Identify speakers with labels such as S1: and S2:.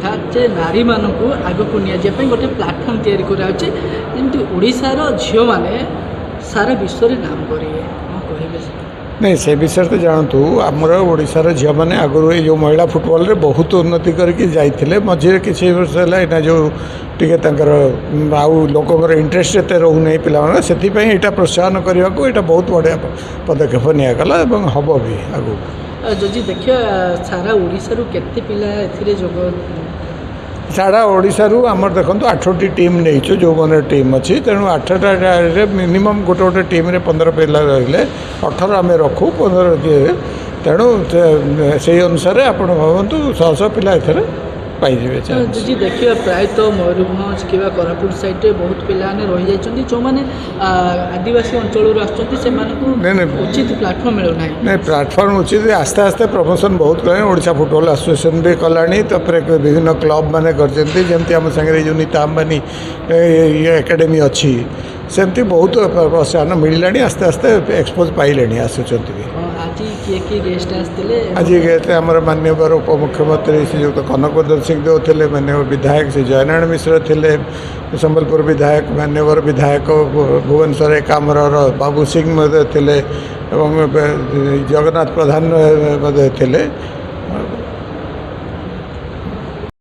S1: कथा जे नारी मानक आग को नियाजिया गोटे प्लाटफर्म तैयारी कराउछि जेमति ओडिशार झियो माने सारा विश्व रे नाम करिए कहबे
S2: नहीं से विषय तो जानतु आमर ओडिशार झील मैंने आगु ये महिला फुटबॉल रे बहुत उन्नति करके जाइए मझे किसी वर्ष है जो टे आउ लोकर इंटरेस्ट एत रोना पे से यहाँ प्रोत्साहन करने को यहाँ बहुत बढ़िया पदक्षेप निगला हम भी आगू
S1: जदि देखिए सारा ओडिशा रु केते पिला एथिरे जोग
S2: सारा ओडिशा रु आमर देखो 8टी टीम नहीं जो मैंने टीम अच्छी तेणु 8टा मिनिमम गोटे गोटे टीम रे 15 पिला रहिले 18 आम रखू 15 तेणु से अनुसार आप भावतु 100 पिला एथरे पाइबे।
S1: जी देखिए प्रायतः मयूरभंज कि कोरापुट साइड रे बहुत पिलाने रही जाइछन्ती जो माने आदिवासी अंचल आसुछन्ती से उचित प्लाटफर्म मिलू नहीं
S2: प्लाटफर्म उचित आस्ते आस्ते प्रमोशन बहुत कले ओडिशा फुटबॉल एसोसिएशन भी कलानी विभिन्न क्लब माने करछन्ती जेमती हम संगे जो नीता अंबानी ये एकेडमी अच्छी सेमती बहुत प्रोत्साहन मिललानी आस्ते आस्ते एक्सपोज पाइले आसुछन्ती भी।
S1: आज किए किए गेस्ट आसते
S2: आज गए आम मान्यवर उपमुख्यमंत्री श्रीजुक्त कनकवर्धन सिंहदेव थे मान्यवर विधायक श्री जयनारायण मिश्र थे संबलपुर विधायक मान्यवर विधायक भुवनेश्वर एकाम्र बाबू सिंह थे जगन्नाथ प्रधान थे